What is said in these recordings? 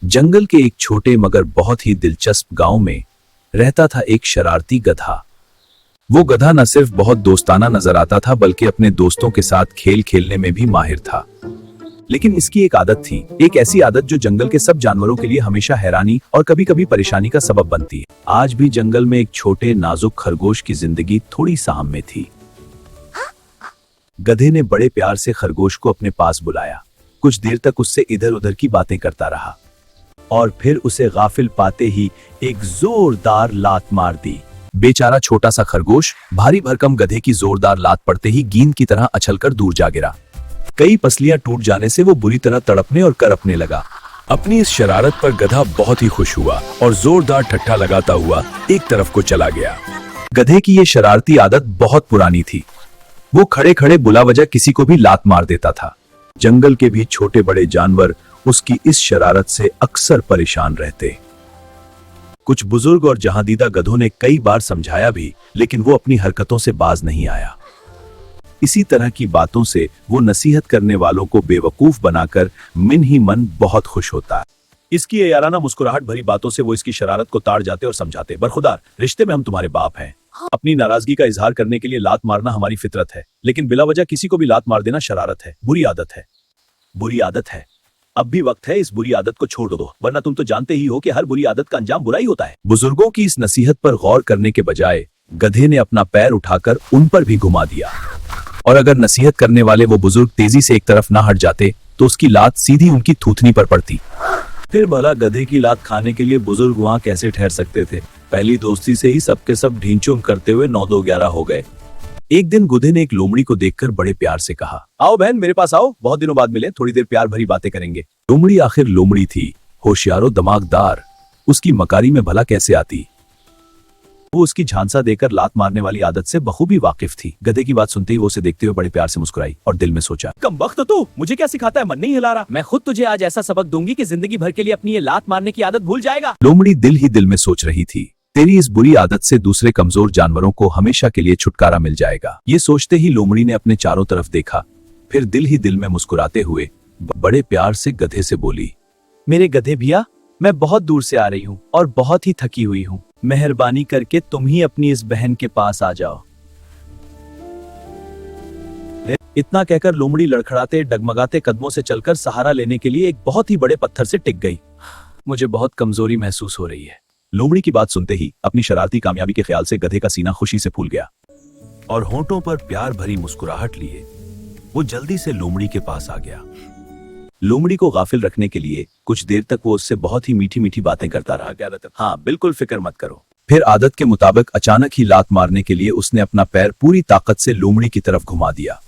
जंगल के एक छोटे मगर बहुत ही दिलचस्प गांव में रहता था एक शरारती गधा। वो गधा न सिर्फ बहुत दोस्ताना नजर आता था बल्कि अपने दोस्तों के साथ खेल खेलने में भी माहिर था। लेकिन इसकी एक आदत थी, एक ऐसी आदत जो जंगल के सब जानवरों के लिए हमेशा हैरानी और कभी कभी परेशानी का सबब बनती है। आज भी जंगल में एक छोटे नाजुक खरगोश की जिंदगी थोड़ी साहम में थी। गधे ने बड़े प्यार से खरगोश को अपने पास बुलाया। कुछ देर तक उससे इधर उधर की बातें करता रहा और फिर उसे गाफिल पाते ही एक जोरदार लात मार दी। बेचारा छोटा सा खरगोश भारी भरकम गधे की जोरदार लात पड़ते ही गेंद की तरह अछलकर दूर जा गिरा। कई पसलियां टूट जाने से वो बुरी तरह तड़पने और करपने लगा। अपनी इस शरारत पर गधा बहुत ही खुश हुआ और जोरदार ठट्ठा लगाता हुआ एक तरफ को चला गया। गधे की ये शरारती आदत बहुत पुरानी थी। वो खड़े खड़े बुला वजह किसी को भी लात मार देता था। जंगल के भी छोटे बड़े जानवर उसकी इस शरारत से अक्सर परेशान रहते। कुछ बुजुर्ग और जहांदीदा गधों ने कई बार समझाया भी, लेकिन वो अपनी हरकतों से बाज नहीं आया। इसी तरह की बातों से वो नसीहत करने वालों को बेवकूफ बनाकर मन ही मन बहुत खुश होता है। इसकी ये याराना मुस्कुराहट भरी बातों से वो इसकी शरारत को ताड़ जाते और समझाते, बरखुदार, रिश्ते में हम तुम्हारे बाप हैं। अपनी नाराजगी का इजहार करने के लिए लात मारना हमारी फितरत है, लेकिन बिला वजह किसी को भी लात मार देना शरारत है, बुरी आदत है। बुरी आदत है। अब भी वक्त है इस बुरी आदत को छोड़ दो, वरना तुम तो जानते ही हो कि हर बुरी आदत का अंजाम बुरा ही होता है। बुजुर्गों की इस नसीहत पर गौर करने के बजाय गधे ने अपना पैर उठाकर उन पर भी घुमा दिया, और अगर नसीहत करने वाले वो बुजुर्ग तेजी से एक तरफ ना हट जाते तो उसकी लात सीधी उनकी थूथनी पर पड़ती। फिर भला गधे की लात खाने के लिए बुजुर्ग वहां कैसे ठहर सकते थे। पहली दोस्ती से ही सबके सब ढींचूम करते हुए 9-2-11 हो गए। एक दिन गधे ने एक लोमड़ी को देखकर बड़े प्यार से कहा, आओ बहन, मेरे पास आओ, बहुत दिनों बाद मिले, थोड़ी देर प्यार भरी बातें करेंगे। लोमड़ी आखिर लोमड़ी थी, होशियारो दिमागदार, उसकी मकारी में भला कैसे आती। वो उसकी झांसा देकर लात मारने वाली आदत से बखूबी वाकिफ थी। गधे की बात सुनते ही वो उसे देखते हुए बड़े प्यार से मुस्कुराई और दिल में सोचा, कमबख्त तू, मुझे क्या सिखाता है, मन नहीं हिला रहा। मैं खुद तुझे आज ऐसा सबक दूंगी कि जिंदगी भर के लिए अपनी ये लात मारने की आदत भूल जाएगा। लोमड़ी दिल ही दिल में सोच रही थी, तेरी इस बुरी आदत से दूसरे कमजोर जानवरों को हमेशा के लिए छुटकारा मिल जाएगा। ये सोचते ही लोमड़ी ने अपने चारों तरफ देखा, फिर दिल ही दिल में मुस्कुराते हुए बड़े प्यार से गधे से बोली, मेरे गधे भैया, मैं बहुत दूर से आ रही हूँ और बहुत ही थकी हुई हूँ। मेहरबानी करके तुम ही अपनी इस बहन के पास आ जाओ। इतना कहकर लोमड़ी लड़खड़ाते डगमगाते कदमों से चलकर सहारा लेने के लिए एक बहुत ही बड़े पत्थर से टिक गई। मुझे बहुत कमजोरी महसूस हो रही है। लोमड़ी की बात सुनते ही अपनी शरारती कामयाबी के ख्याल से गधे का सीना खुशी से फूल गया और होंठों पर प्यार भरी मुस्कुराहट लिए वो जल्दी से लोमड़ी के पास आ गया। लोमड़ी को गाफिल रखने के लिए कुछ देर तक वो उससे बहुत ही मीठी मीठी बातें करता रहा। हाँ, बिल्कुल फिक्र मत करो। फिर आदत के मुताबिक अचानक ही लात मारने के लिए उसने अपना पैर पूरी ताकत से लोमड़ी की तरफ घुमा दिया।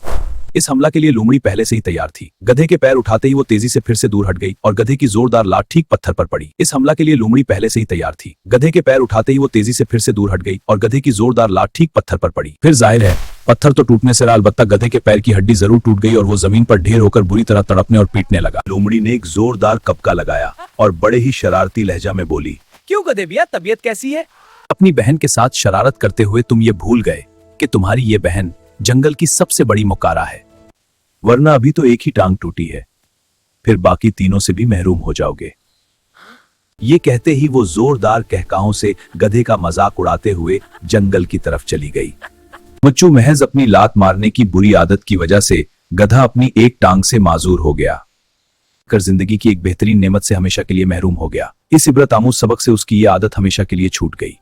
इस हमला के लिए लोमड़ी पहले से ही तैयार थी। गधे के पैर उठाते ही वो तेजी से फिर से दूर हट गई और गधे की जोरदार लात ठीक पत्थर पर पड़ी। इस हमला के लिए लोमड़ी पहले से ही तैयार थी। गधे के पैर उठाते ही वो तेजी से फिर से दूर हट गई और गधे की जोरदार लात ठीक पत्थर पर पड़ी। फिर जाहिर है पत्थर तो टूटने से रहा, अलबत्ता गधे के पैर की हड्डी जरूर टूट गई और वो जमीन पर ढेर होकर बुरी तरह तड़पने और पीटने लगा। लोमड़ी ने एक जोरदार कपका लगाया और बड़े ही शरारती लहजा में बोली, क्यों गधे भैया, तबीयत कैसी है? अपनी बहन के साथ शरारत करते हुए तुम ये भूल गए कि तुम्हारी ये बहन जंगल की सबसे बड़ी मुकारा है, वरना अभी तो एक ही टांग टूटी है, फिर बाकी तीनों से भी महरूम हो जाओगे। ये कहते ही वो जोरदार कहकाहों से गधे का मजाक उड़ाते हुए जंगल की तरफ चली गई। मुच्चू महज अपनी लात मारने की बुरी आदत की वजह से गधा अपनी एक टांग से माजूर हो गया, कर जिंदगी की एक बेहतरीन नेमत से हमेशा के लिए महरूम हो गया। इस इबरत आमूज सबक से उसकी ये आदत हमेशा के लिए छूट गई।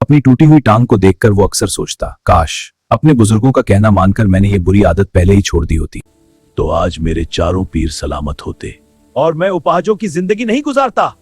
अपनी टूटी हुई टांग को देखकर वो अक्सर सोचता, काश अपने बुजुर्गों का कहना मानकर मैंने ये बुरी आदत पहले ही छोड़ दी होती, तो आज मेरे चारों पीर सलामत होते और मैं उपाहजों की जिंदगी नहीं गुजारता।